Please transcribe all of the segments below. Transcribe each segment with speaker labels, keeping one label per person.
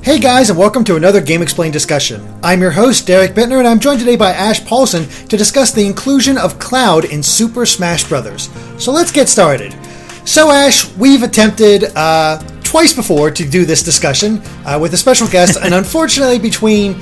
Speaker 1: Hey guys, and welcome to another GameXplain discussion. I'm your host, Derek Bittner, and I'm joined today by Ash Paulson to discuss the inclusion of Cloud in Super Smash Bros. So let's get started. So Ash, we've attempted twice before to do this discussion with a special guest, and unfortunately between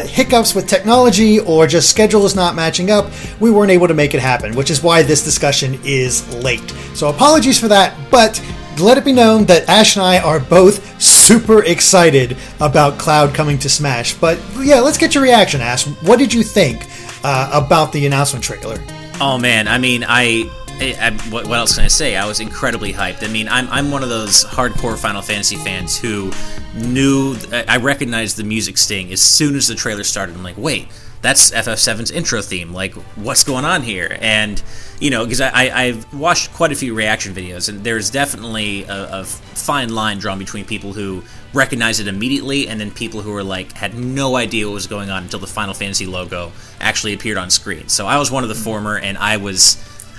Speaker 1: hiccups with technology or just schedules not matching up, we weren't able to make it happen, which is why this discussion is late. So apologies for that, but let it be known that Ash and I are both super excited about Cloud coming to Smash. But yeah, let's get your reaction, Ash. What did you think about the announcement trailer?
Speaker 2: Oh man, I mean, what else can I say? I was incredibly hyped. I mean, I'm one of those hardcore Final Fantasy fans who knew, I recognized the music sting as soon as the trailer started. I'm like, wait, that's FF7's intro theme. Like, what's going on here? And you know, because I've watched quite a few reaction videos, and there's definitely a fine line drawn between people who recognize it immediately and then people who were like, had no idea what was going on until the Final Fantasy logo actually appeared on screen. So I was one of the former, and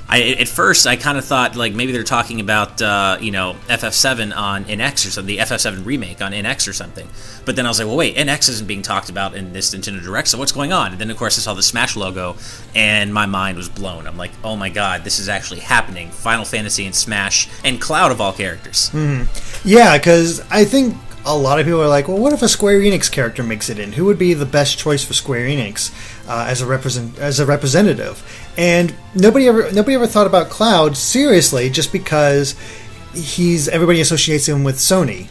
Speaker 2: at first I kind of thought like maybe they're talking about you know, FF7 on NX or something, the FF7 remake on NX or something. But then I was like, well, wait, NX isn't being talked about in this Nintendo Direct, so what's going on? And then of course I saw the Smash logo, and my mind was blown. I'm like, oh my god, this is actually happening. Final Fantasy and Smash and Cloud of all characters.
Speaker 1: Yeah, because I think a lot of people are like, well, what if a Square Enix character makes it in? Who would be the best choice for Square Enix as a representative? And nobody ever thought about Cloud seriously, just because everybody associates him with Sony.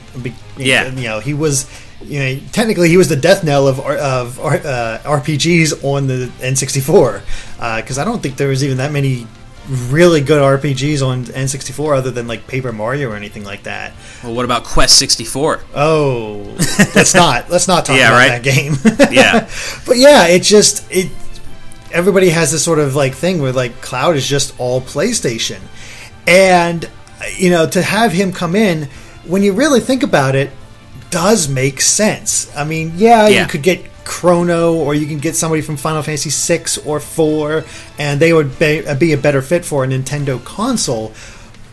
Speaker 2: Yeah,
Speaker 1: you know, he was, you know, technically he was the death knell of RPGs on the N64, because I don't think there was even that many really good RPGs on N64 other than like Paper Mario or anything like that.
Speaker 2: Well, what about Quest 64?
Speaker 1: Oh, let's not talk about that game.
Speaker 2: Yeah,
Speaker 1: but yeah, everybody has this sort of like thing where like Cloud is just all PlayStation, and you know, to have him come in, when you really think about it, does make sense. I mean, yeah. You could get Chrono, or you can get somebody from Final Fantasy 6 or 4, and they would be a better fit for a Nintendo console.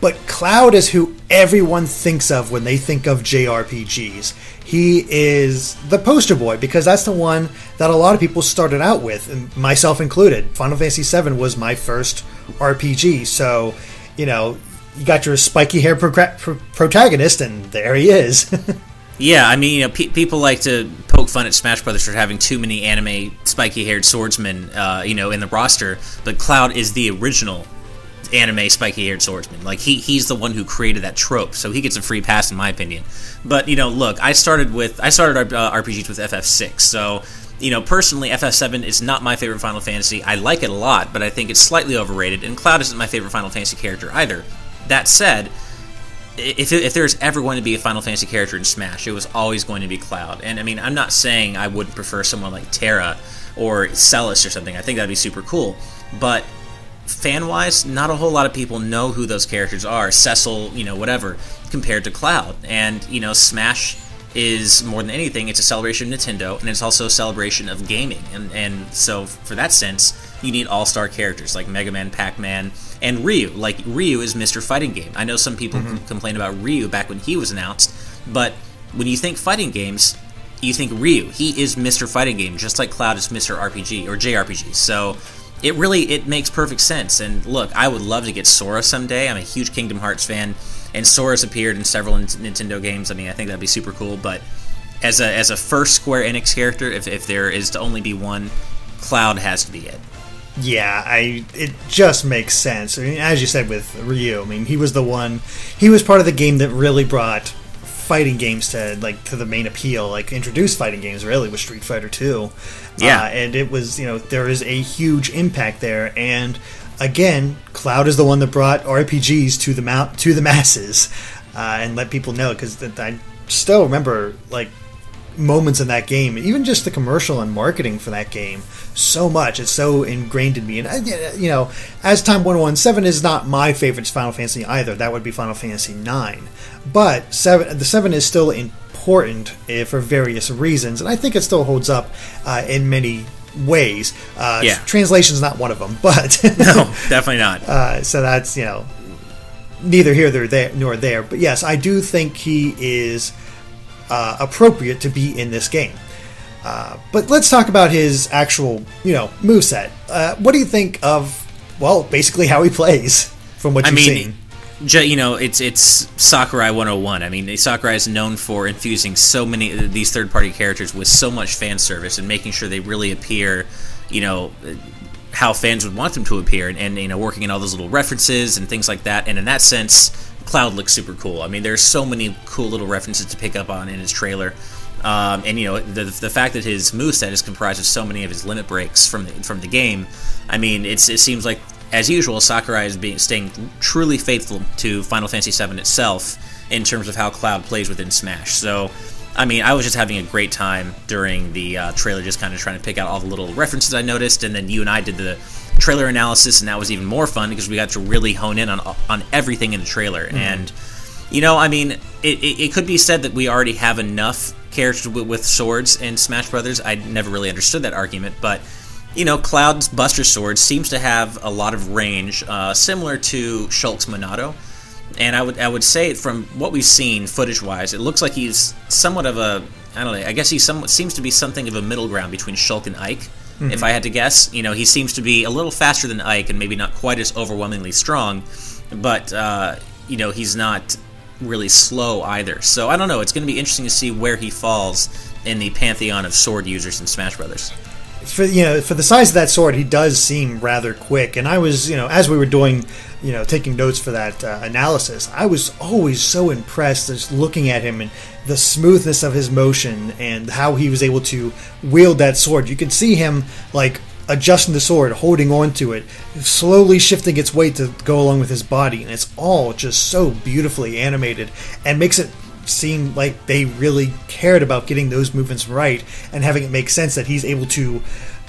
Speaker 1: But Cloud is who everyone thinks of when they think of JRPGs. He is the poster boy, because that's the one that a lot of people started out with, and myself included. Final Fantasy VII was my first RPG, so, you know, you got your spiky hair protagonist, and there he is.
Speaker 2: Yeah, I mean, you know, people like to poke fun at Smash Brothers for having too many anime spiky-haired swordsmen, you know, in the roster. But Cloud is the original anime spiky-haired swordsman. Like he's the one who created that trope, so he gets a free pass, in my opinion. But you know, look, I started RPGs with FF6, so you know, personally, FF7 is not my favorite Final Fantasy. I like it a lot, but I think it's slightly overrated. And Cloud isn't my favorite Final Fantasy character either. That said, if there's ever going to be a Final Fantasy character in Smash, it was always going to be Cloud. And I mean, I'm not saying I would prefer someone like Terra or Celis or something. I think that'd be super cool. But fan-wise, not a whole lot of people know who those characters are. Cecil, you know, whatever, compared to Cloud. And, you know, Smash is, more than anything, it's a celebration of Nintendo, and it's also a celebration of gaming. And so, for that sense, you need all-star characters like Mega Man, Pac-Man, and Ryu. Like, Ryu is Mr. Fighting Game. I know some people complained about Ryu back when he was announced, but when you think fighting games, you think Ryu. He is Mr. Fighting Game, just like Cloud is Mr. RPG, or JRPG. So, it makes perfect sense. And look, I would love to get Sora someday. I'm a huge Kingdom Hearts fan, and Sora's appeared in several Nintendo games. I mean, I think that'd be super cool, but as a first Square Enix character, if there is to only be one, Cloud has to be it.
Speaker 1: Yeah, it just makes sense. I mean, as you said with Ryu, I mean, he was part of the game that really brought fighting games to the main appeal, like introduced fighting games really with Street Fighter 2.
Speaker 2: Yeah.
Speaker 1: And it was, you know, there is a huge impact there, and again, Cloud is the one that brought RPGs to the masses, and let people know, because I still remember, like, moments in that game, even just the commercial and marketing for that game, so much. It's so ingrained in me. And, as time went on, 7 is not my favorite Final Fantasy either. That would be Final Fantasy 9. But the 7 is still important for various reasons, and I think it still holds up in many ways. Translation's not one of them, but
Speaker 2: no, definitely not.
Speaker 1: So that's neither here nor there. But yes, I do think he is appropriate to be in this game. But let's talk about his actual moveset. What do you think of basically how he plays from what you've seen?
Speaker 2: It's Sakurai 101. I mean, Sakurai is known for infusing so many of these third-party characters with so much fan service and making sure they really appear, how fans would want them to appear, and working in all those little references and things like that. And in that sense, Cloud looks super cool. I mean, there's so many cool little references to pick up on in his trailer. The fact that his moveset is comprised of so many of his limit breaks from the game, I mean, it seems like, as usual, Sakurai is staying truly faithful to Final Fantasy VII itself in terms of how Cloud plays within Smash. So, I mean, I was just having a great time during the trailer, just kind of trying to pick out all the little references I noticed, and then you and I did the trailer analysis, and that was even more fun because we got to really hone in on everything in the trailer. And, I mean, it could be said that we already have enough characters with swords in Smash Brothers. I never really understood that argument, but Cloud's Buster Sword seems to have a lot of range, similar to Shulk's Monado. And I would say from what we've seen footage-wise, it looks like he's somewhat of I guess he seems to be something of a middle ground between Shulk and Ike, if I had to guess. He seems to be a little faster than Ike and maybe not quite as overwhelmingly strong, but, he's not really slow either. So I don't know, it's going to be interesting to see where he falls in the pantheon of sword users in Smash Brothers.
Speaker 1: For the size of that sword, he does seem rather quick. And I was, as we were doing, taking notes for that analysis, I was always so impressed just looking at him and the smoothness of his motion and how he was able to wield that sword. You could see him adjusting the sword, holding on to it, slowly shifting its weight to go along with his body, and it's all just so beautifully animated and makes it seem like they really cared about getting those movements right and having it make sense that he's able to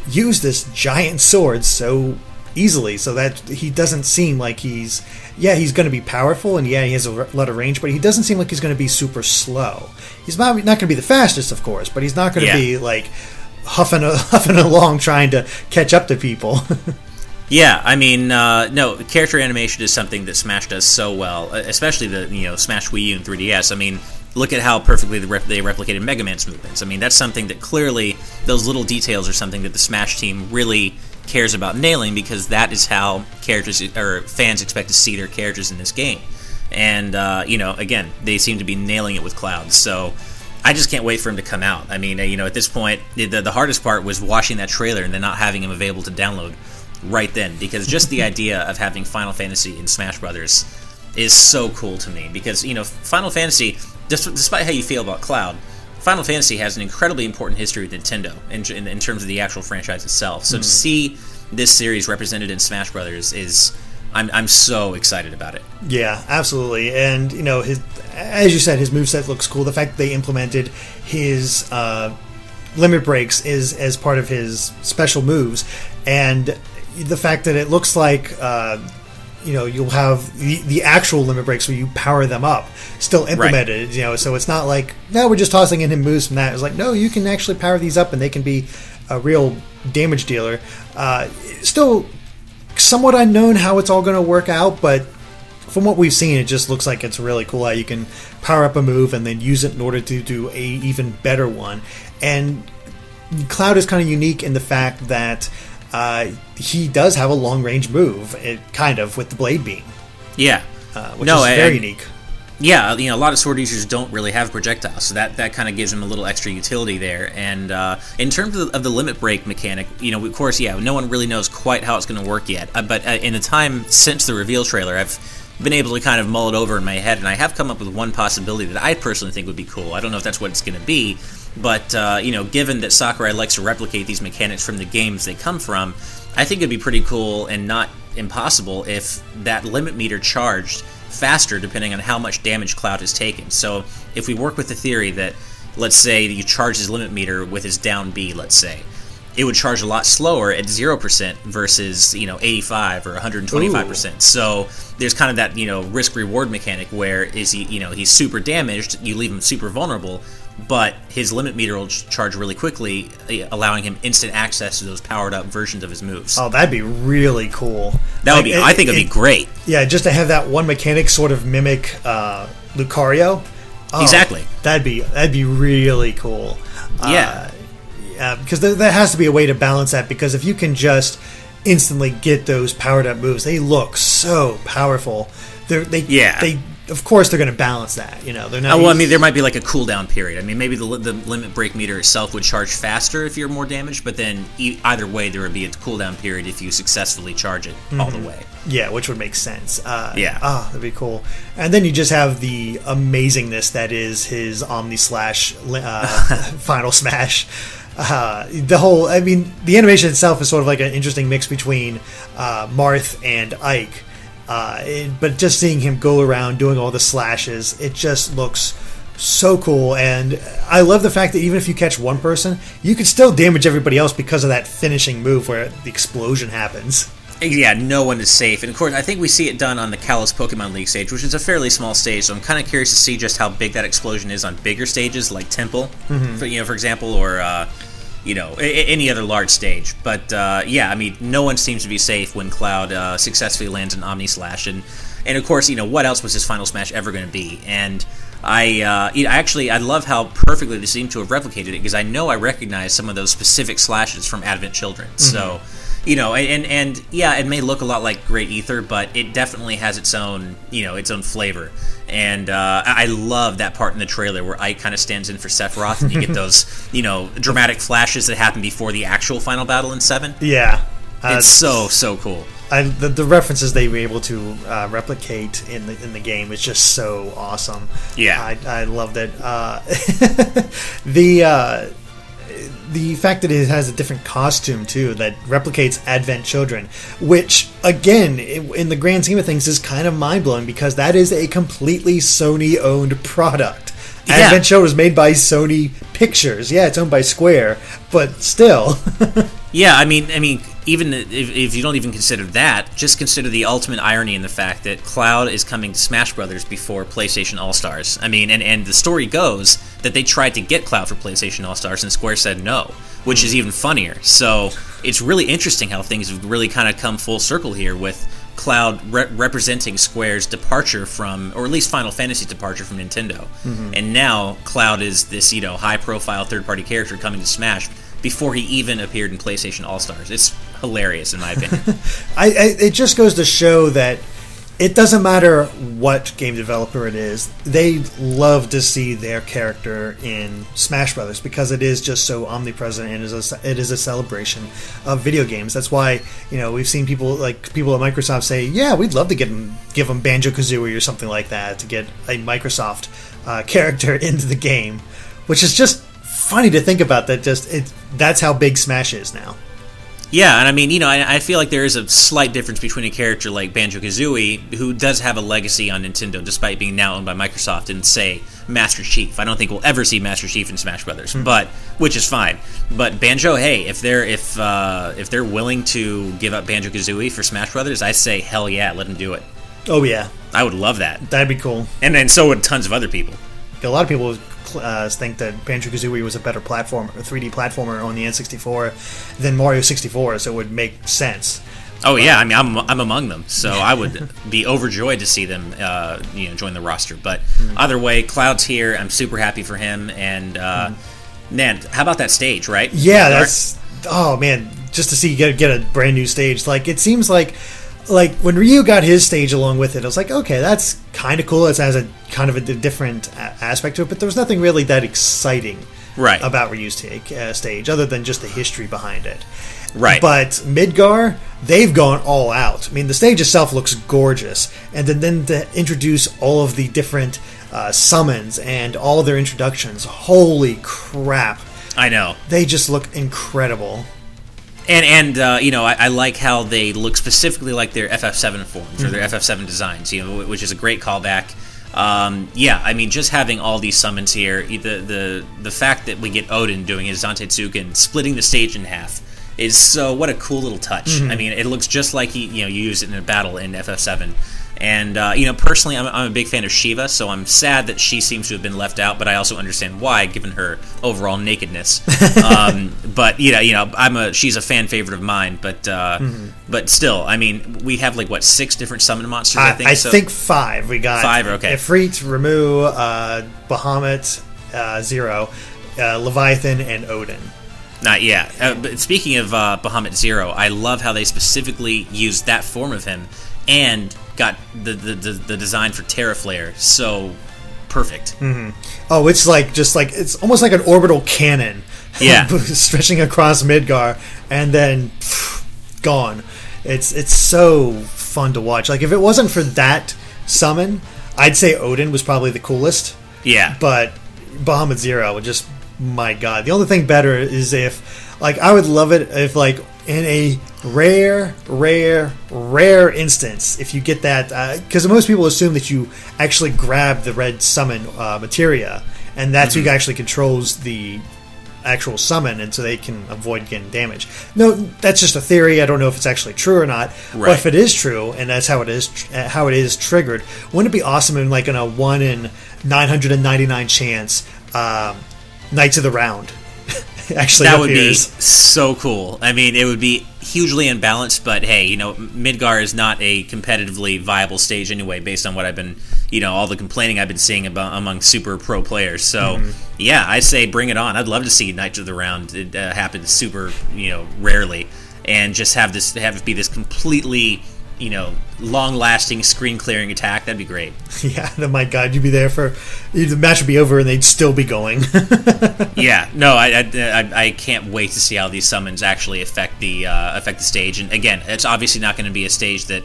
Speaker 1: use this giant sword so easily, so that he doesn't seem like he's going to be powerful, and he has a lot of range, but he doesn't seem like he's going to be super slow. He's not going to be the fastest, of course, but he's not going to be huffing along trying to catch up to people.
Speaker 2: Yeah, I mean, no, character animation is something that Smash does so well, especially the Smash Wii U and 3DS. I mean, look at how perfectly they replicated Mega Man's movements. I mean, that's something that clearly, those little details are something that the Smash team really cares about nailing, because that is how fans expect to see their characters in this game. And, again, they seem to be nailing it with Cloud. So I just can't wait for him to come out. I mean, at this point, the hardest part was watching that trailer and then not having him available to download right then, because just the idea of having Final Fantasy in Smash Brothers is so cool to me, because Final Fantasy, despite how you feel about Cloud, Final Fantasy has an incredibly important history with Nintendo in terms of the actual franchise itself. So to see this series represented in Smash Brothers is, I'm so excited about it. Yeah,
Speaker 1: absolutely. And as you said, his moveset looks cool. The fact that they implemented his limit breaks is as part of his special moves, and the fact that it looks like you'll have the actual limit breaks where you power them up still implemented, right. So it's not like, no, we're just tossing in him moves from that. It's like, no, you can actually power these up and they can be a real damage dealer. Still somewhat unknown how it's all going to work out, but from what we've seen, it just looks like it's really cool how you can power up a move and then use it in order to do a even better one. And Cloud is kind of unique in the fact that he does have a long-range move, with the Blade Beam.
Speaker 2: Yeah.
Speaker 1: Which is very unique.
Speaker 2: Yeah, a lot of sword users don't really have projectiles, so that kind of gives him a little extra utility there. And in terms of the limit break mechanic, of course, no one really knows quite how it's going to work yet. But in the time since the reveal trailer, I've been able to kind of mull it over in my head, and I have come up with one possibility that I personally think would be cool. I don't know if that's what it's going to be, but given that Sakurai likes to replicate these mechanics from the games they come from, I think it'd be pretty cool and not impossible if that limit meter charged faster depending on how much damage Cloud has taken. So if we work with the theory that let's say you charge his limit meter with his down B, let's say, it would charge a lot slower at 0% versus 85 or 125%. So there's kind of that risk reward mechanic where is he he's super damaged, you leave him super vulnerable, but his limit meter will charge really quickly, allowing him instant access to those powered up versions of his moves.
Speaker 1: Oh, that'd be really cool.
Speaker 2: That would be. I think it'd be great.
Speaker 1: Yeah, just to have that one mechanic sort of mimic Lucario. Oh,
Speaker 2: exactly.
Speaker 1: That'd be really cool.
Speaker 2: Yeah.
Speaker 1: Because there has to be a way to balance that, because if you can just instantly get those powered up moves, they look so powerful. They of course they're going to balance that. They're not.
Speaker 2: Well, I mean, there might be like a cooldown period. I mean, maybe the limit break meter itself would charge faster if you're more damaged, but then either way there would be a cooldown period if you successfully charge it all the way.
Speaker 1: Yeah, which would make sense.
Speaker 2: Yeah.
Speaker 1: That'd be cool. And then you just have the amazingness that is his Omni Slash Final Smash. The animation itself is sort of like an interesting mix between Marth and Ike. But just seeing him go around doing all the slashes, it just looks so cool. And I love the fact that even if you catch one person, you can still damage everybody else because of that finishing move where the explosion happens.
Speaker 2: Yeah, no one is safe. And of course, I think we see it done on the Kalos Pokemon League stage, which is a fairly small stage, so I'm kind of curious to see just how big that explosion is on bigger stages like Temple, for example, or any other large stage. But yeah, I mean, no one seems to be safe when Cloud successfully lands an Omni Slash, and of course, what else was his Final Smash ever going to be? And I love how perfectly they seem to have replicated it, because I know I recognize some of those specific slashes from Advent Children. So, and yeah, it may look a lot like Great Ether, but it definitely has its own, its own flavor. And I love that part in the trailer where Ike kind of stands in for Sephiroth, and you get those, dramatic flashes that happen before the actual final battle in 7.
Speaker 1: Yeah.
Speaker 2: It's so cool.
Speaker 1: The references they were able to replicate in the game is just so awesome.
Speaker 2: Yeah.
Speaker 1: I love that. The fact that it has a different costume too that replicates Advent Children, which again in the grand scheme of things is kind of mind-blowing, because that is a completely Sony owned product.
Speaker 2: Yeah.
Speaker 1: Advent Children was made by Sony Pictures. Yeah, it's owned by Square, but still.
Speaker 2: Yeah, I mean, even if you don't even consider that, just consider the ultimate irony in the fact that Cloud is coming to Smash Brothers before PlayStation All-Stars. I mean, and the story goes that they tried to get Cloud for PlayStation All-Stars, and Square said no, which is even funnier. So it's really interesting how things have really kind of come full circle here, with Cloud representing Square's departure from, or at least Final Fantasy's departure from Nintendo. And now Cloud is this, high-profile third-party character coming to Smash before he even appeared in PlayStation All-Stars. It's hilarious, in my opinion.
Speaker 1: It just goes to show that it doesn't matter what game developer it is, they love to see their character in Smash Brothers, because it is just so omnipresent, and it is a celebration of video games. That's why we've seen people at Microsoft say, yeah, we'd love to give them Banjo-Kazooie or something like that, to get a Microsoft character into the game, which is just funny to think about. That's how big Smash is now.
Speaker 2: Yeah, and I mean, I feel like there is a slight difference between a character like Banjo-Kazooie, who does have a legacy on Nintendo despite being now owned by Microsoft, and say Master Chief. I don't think we'll ever see Master Chief in Smash Brothers, but which is fine. But Banjo, hey, if they're willing to give up Banjo-Kazooie for Smash Brothers, I say hell yeah, let them do it.
Speaker 1: Oh yeah,
Speaker 2: I would love that.
Speaker 1: That'd be cool.
Speaker 2: And then so would tons of other people.
Speaker 1: A lot of people think that Banjo-Kazooie was a better 3D platformer on the N64 than Mario 64, so it would make sense.
Speaker 2: Oh yeah, I mean, I'm among them, so I would be overjoyed to see them join the roster. But either way, Cloud's here. I'm super happy for him, and man, how about that stage, right?
Speaker 1: Yeah, that's man, just to see get a brand new stage. Like, it seems like when Ryu got his stage along with it, I was like, okay, that's kind of cool. It has a kind of a different aspect to it, but there was nothing really that exciting about Ryu's stage, other than just the history behind it.
Speaker 2: Right.
Speaker 1: But Midgar, they've gone all out. I mean, the stage itself looks gorgeous, and then to introduce all of the different summons and all their introductions, holy crap!
Speaker 2: I know,
Speaker 1: they just look incredible.
Speaker 2: And I like how they look specifically like their FF7 forms or their FF7 designs, which is a great callback. Yeah, I mean, just having all these summons here, the fact that we get Odin doing his Zantetsuken, splitting the stage in half, is so what a cool little touch. I mean, it looks just like you use it in a battle in FF7. And personally, I'm a big fan of Shiva, so I'm sad that she seems to have been left out. But I also understand why, given her overall nakedness. But she's a fan favorite of mine. But still, I mean, we have like 6 different summon monsters. I think
Speaker 1: 5. We got
Speaker 2: 5. Okay,
Speaker 1: Ifrit, Ramu, Bahamut, Zero, Leviathan, and Odin.
Speaker 2: Not yet. But speaking of Bahamut Zero, I love how they specifically used that form of him and got the design for Terraflare so perfect.
Speaker 1: Oh, it's it's almost like an orbital cannon.
Speaker 2: Yeah,
Speaker 1: stretching across Midgar and then gone. It's so fun to watch. Like if it wasn't for that summon, I'd say Odin was probably the coolest.
Speaker 2: Yeah,
Speaker 1: but Bahamut Zero would just, my God. The only thing better is if, I would love it if, in a rare instance, if you get that, because most people assume that you actually grab the red summon materia, and that's who actually controls the actual summon, and so they can avoid getting damage. No, that's just a theory. I don't know if it's actually true or not. Right. But if it is true, and that's how it is triggered, wouldn't it be awesome in in a 1 in 999 chance Knights of the Round actually
Speaker 2: that
Speaker 1: appears.
Speaker 2: Would be so cool. I mean, it would be hugely unbalanced, but hey, Midgar is not a competitively viable stage anyway, based on what I've been, all the complaining I've been seeing about among super pro players. So, yeah, I say bring it on. I'd love to see Knights of the Round happen super, rarely, and just have it be this completely, long-lasting screen-clearing attack. That'd be great. Yeah,
Speaker 1: oh my God, you'd be there the match would be over and they'd still be going.
Speaker 2: Yeah, no, I can't wait to see how these summons actually affect the stage. And again, it's obviously not going to be a stage that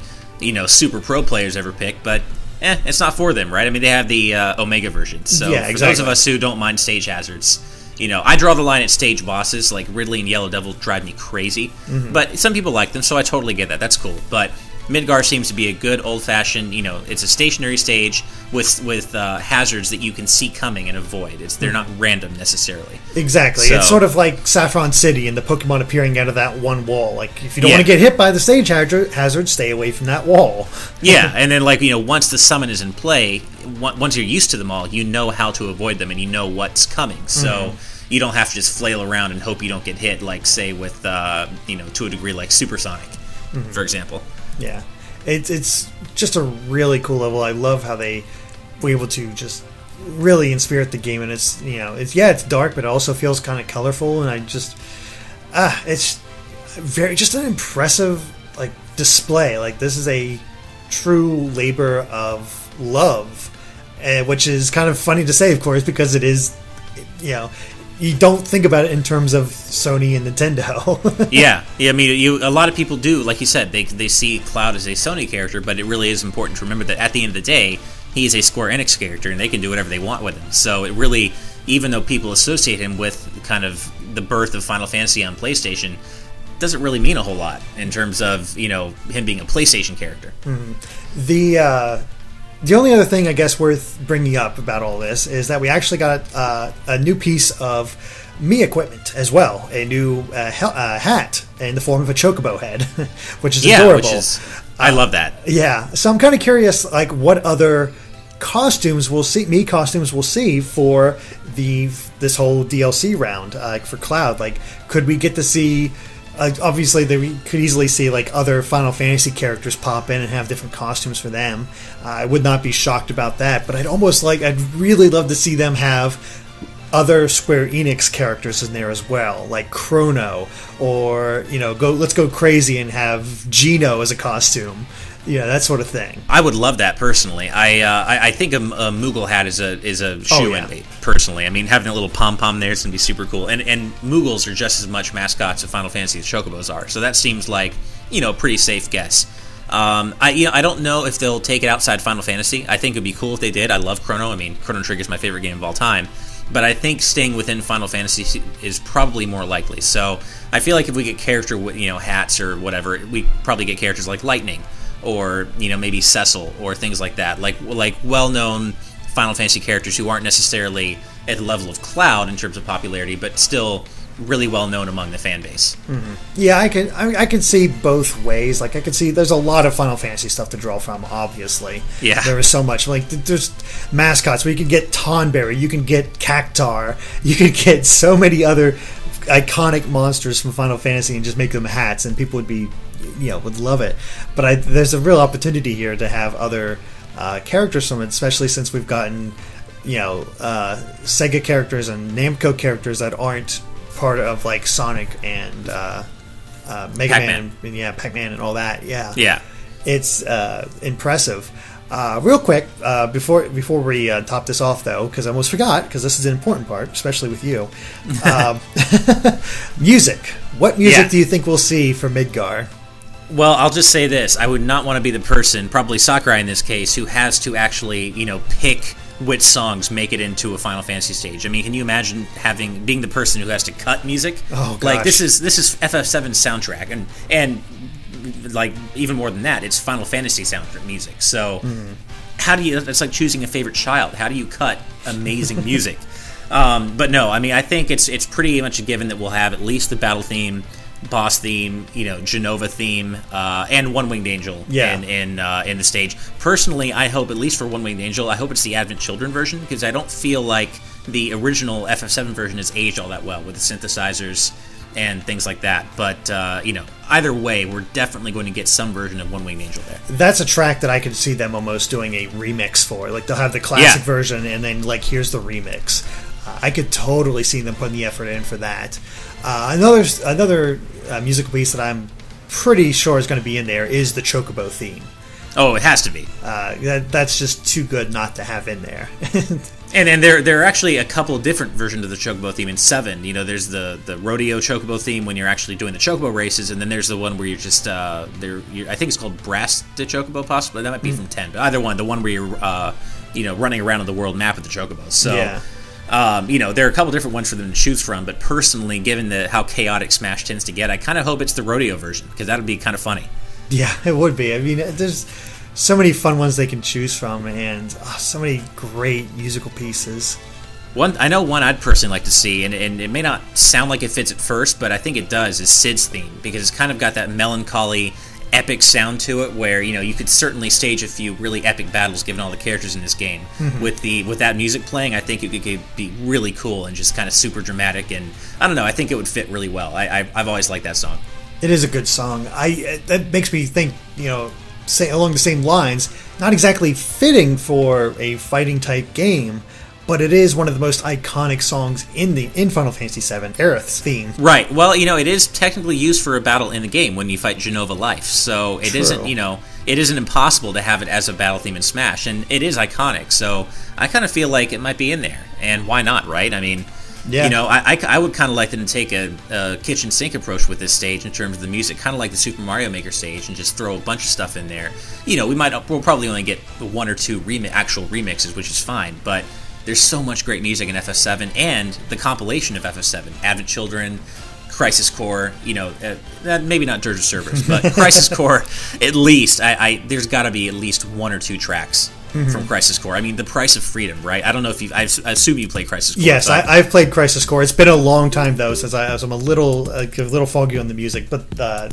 Speaker 2: super pro players ever pick, but it's not for them, right? I mean, they have the Omega version, so
Speaker 1: yeah, exactly.
Speaker 2: For those of us who don't mind stage hazards. I draw the line at stage bosses, like Ridley and Yellow Devil drive me crazy, but some people like them, so I totally get that. That's cool, but Midgar seems to be a good old-fashioned, it's a stationary stage with hazards that you can see coming and avoid. They're not random necessarily.
Speaker 1: Exactly. So, it's sort of like Saffron City and the Pokemon appearing out of that one wall. Like, if you don't want to get hit by the stage hazard, stay away from that wall.
Speaker 2: Yeah, and then, once the summon is in play, once you're used to them all, you know how to avoid them and you know what's coming. So you don't have to just flail around and hope you don't get hit, like, say, with, to a degree like Supersonic, for example.
Speaker 1: Yeah, it's just a really cool level. I love how they were able to just really inspirit the game, and it's dark, but it also feels kind of colorful, and I just it's just an impressive display. This is a true labor of love, which is kind of funny to say, of course, because it is, you don't think about it in terms of Sony and Nintendo. Yeah,
Speaker 2: I mean, a lot of people do, like you said, they see Cloud as a Sony character, but it really is important to remember that at the end of the day, he is a Square Enix character, and they can do whatever they want with him. So it really, even though people associate him with kind of the birth of Final Fantasy on PlayStation, doesn't really mean a whole lot in terms of, him being a PlayStation character.
Speaker 1: The only other thing I guess worth bringing up about all this is that we actually got a new piece of Mii equipment as well, a new hat in the form of a chocobo head, which is adorable.
Speaker 2: I love that.
Speaker 1: Yeah, so I'm kind of curious, what other costumes we'll see, Mii costumes we'll see for this whole DLC round, for Cloud. Could we get to see? Obviously, we could easily see other Final Fantasy characters pop in and have different costumes for them. I would not be shocked about that, but I'd really love to see them have other Square Enix characters in there as well, like Chrono, or let's go crazy and have Gino as a costume. That sort of thing.
Speaker 2: I would love that personally. I think a Moogle hat is a shoe-in personally. I mean, having a little pom-pom there is going to be super cool. And Moogles are just as much mascots of Final Fantasy as Chocobos are. So that seems like, a pretty safe guess. I don't know if they'll take it outside Final Fantasy. I think it would be cool if they did. I love Chrono. I mean, Chrono Trigger is my favorite game of all time. But I think staying within Final Fantasy is probably more likely. So I feel like if we get character with hats or whatever, we probably get characters like Lightning, or maybe Cecil or things like that, like well-known Final Fantasy characters who aren't necessarily at the level of Cloud in terms of popularity, but still really well known among the fan base.
Speaker 1: Mm-hmm. Yeah, I can see both ways. Like I can see there's a lot of Final Fantasy stuff to draw from. Obviously,
Speaker 2: yeah,
Speaker 1: there is so much. Like there's mascots where you can get Tonberry, you can get Cactar, you can get so many other iconic monsters from Final Fantasy and just make them hats, and people would be, would love it. But there's a real opportunity here to have other characters from it, especially since we've gotten Sega characters and Namco characters that aren't part of like Sonic and Mega Man, and Pac-Man and all that. Yeah, it's impressive. Real quick, before we top this off though, because I almost forgot, because this is an important part, especially with you. Music. What music do you think we'll see for Midgar?
Speaker 2: Well, I'll just say this: I would not want to be the person, probably Sakurai in this case, who has to actually pick which songs make it into a Final Fantasy stage. I mean, can you imagine being the person who has to cut music?
Speaker 1: Oh gosh.
Speaker 2: Like this is FF7's soundtrack, and like even more than that, it's Final Fantasy soundtrack music. So how do you? It's like choosing a favorite child. How do you cut amazing music? But no, I mean, I think it's pretty much a given that we'll have at least the battle theme, boss theme, Genova theme, and One Winged Angel in the stage. Personally, I hope, at least for One Winged Angel, I hope it's the Advent Children version, because I don't feel like the original FF7 version has aged all that well with the synthesizers and things like that. But, either way, we're definitely going to get some version of One Winged Angel there.
Speaker 1: That's a track that I could see them almost doing a remix for. Like, they'll have the classic version, and then, like, here's the remix. I could totally see them putting the effort in for that. Another musical piece that I'm pretty sure is going to be in there is the Chocobo theme.
Speaker 2: Oh, it has to be.
Speaker 1: That's just too good not to have in there.
Speaker 2: And there are actually a couple of different versions of the Chocobo theme in 7. There's the rodeo Chocobo theme when you're actually doing the Chocobo races, and then there's the one where you're just I think it's called Brass de Chocobo, possibly. That might be from 10. But either one, the one where you're running around on the world map with the Chocobos. So there are a couple different ones for them to choose from, but personally, given how chaotic Smash tends to get, I kind of hope it's the rodeo version, because that would be kind of funny. Yeah,
Speaker 1: it would be. I mean, there's so many fun ones they can choose from, and so many great musical pieces.
Speaker 2: I know one I'd personally like to see, and it may not sound like it fits at first, but I think it does, is Sid's theme, because it's kind of got that melancholy, epic sound to it, where you could certainly stage a few really epic battles given all the characters in this game. With that music playing, I think it could be really cool and just kind of super dramatic, and I don't know, I think it would fit really well. I've always liked that song.
Speaker 1: It is a good song. That makes me think, along the same lines, not exactly fitting for a fighting type game, but it is one of the most iconic songs in Final Fantasy VII, Aerith's theme.
Speaker 2: Right. Well, it is technically used for a battle in the game when you fight Genova Life, so it isn't, it isn't impossible to have it as a battle theme in Smash, and it is iconic, so I kind of feel like it might be in there, and why not, right? I mean, I would kind of like them to take a kitchen sink approach with this stage in terms of the music, kind of like the Super Mario Maker stage, and just throw a bunch of stuff in there. We'll probably only get 1 or 2 actual remixes, which is fine, but there's so much great music in FF7, and the compilation of FF7, Advent Children, Crisis Core, maybe not Dirge of Cerberus, but Crisis Core, at least, there's got to be at least 1 or 2 tracks from Crisis Core. I mean, The Price of Freedom, right? I don't know if I assume you play Crisis Core.
Speaker 1: Yes, I've played Crisis Core. It's been a long time though, since I'm a little foggy on the music, but I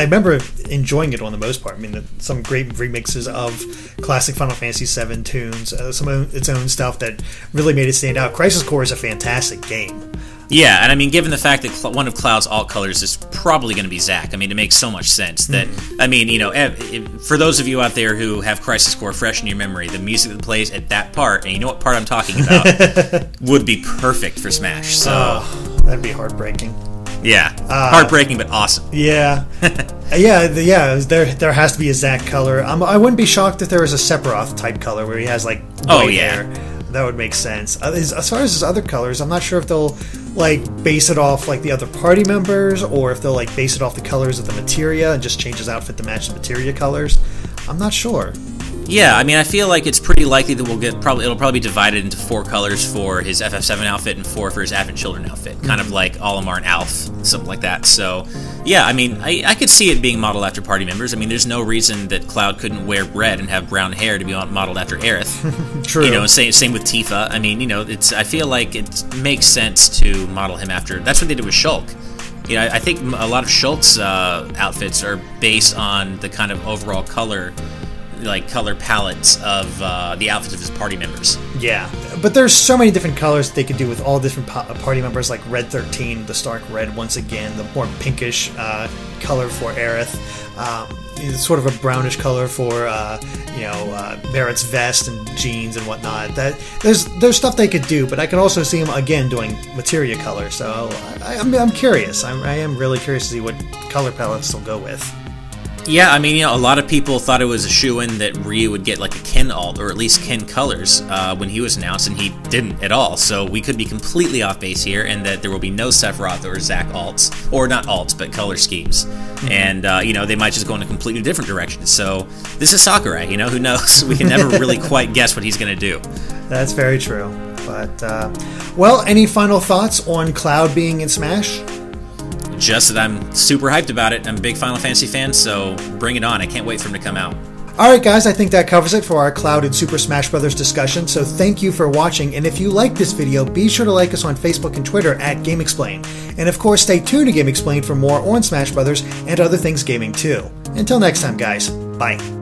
Speaker 1: remember enjoying it on the most part. I mean, some great remixes of classic Final Fantasy VII tunes, some of its own stuff that really made it stand out. Crisis Core is a fantastic game.
Speaker 2: Yeah, and I mean, given the fact that one of Cloud's alt colors is probably going to be Zack, I mean, it makes so much sense that, I mean, for those of you out there who have Crisis Core fresh in your memory, the music that plays at that part, and you know what part I'm talking about, would be perfect for Smash. So
Speaker 1: that'd be heartbreaking.
Speaker 2: Yeah, heartbreaking but awesome.
Speaker 1: Yeah, there has to be a Zack color. I wouldn't be shocked if there was a Sephiroth type color where he has like white hair. That would make sense. As far as his other colors, I'm not sure if they'll base it off the other party members, or if they'll base it off the colors of the materia and just change his outfit to match the materia colors. I'm not sure.
Speaker 2: Yeah, I mean, I feel like it's pretty likely that it'll probably be divided into 4 colors for his FF7 outfit and 4 for his Advent Children outfit, kind of like Olimar and Alf, something like that. So, yeah, I mean, I could see it being modeled after party members. I mean, there's no reason that Cloud couldn't wear red and have brown hair to be modeled after Aerith.
Speaker 1: True.
Speaker 2: You know, same with Tifa. I mean, you know, I feel like it makes sense to model him after. That's what they did with Shulk. You know, I think a lot of Shulk's outfits are based on the kind of overall color palettes of the outfits of his party members.
Speaker 1: Yeah, but there's so many different colors that they could do with all different party members, like Red 13, the Stark Red once again, the more pinkish color for Aerith, sort of a brownish color for Barrett's vest and jeans and whatnot. That there's stuff they could do, but I can also see them again doing materia color. So I'm curious. I am really curious to see what color palettes they'll go with.
Speaker 2: Yeah, I mean, you know, a lot of people thought it was a shoo-in that Ryu would get like a Ken alt, or at least Ken colors, when he was announced, and he didn't at all. So we could be completely off base here, and that there will be no Sephiroth or Zack alts, or not alts, but color schemes. Mm-hmm. And, you know, they might just go in a completely different direction. So this is Sakurai, you know, who knows? We can never really quite guess what he's going to do.
Speaker 1: That's very true. But, well, any final thoughts on Cloud being in Smash?
Speaker 2: Just that I'm super hyped about it. I'm a big Final Fantasy fan, so bring it on. I can't wait for him to come out.
Speaker 1: Alright guys, I think that covers it for our Cloud and Super Smash Bros. Discussion, so thank you for watching, and if you like this video, be sure to like us on Facebook and Twitter at GameXplain. And of course, stay tuned to GameXplain for more on Smash Bros. And other things gaming too. Until next time guys, bye.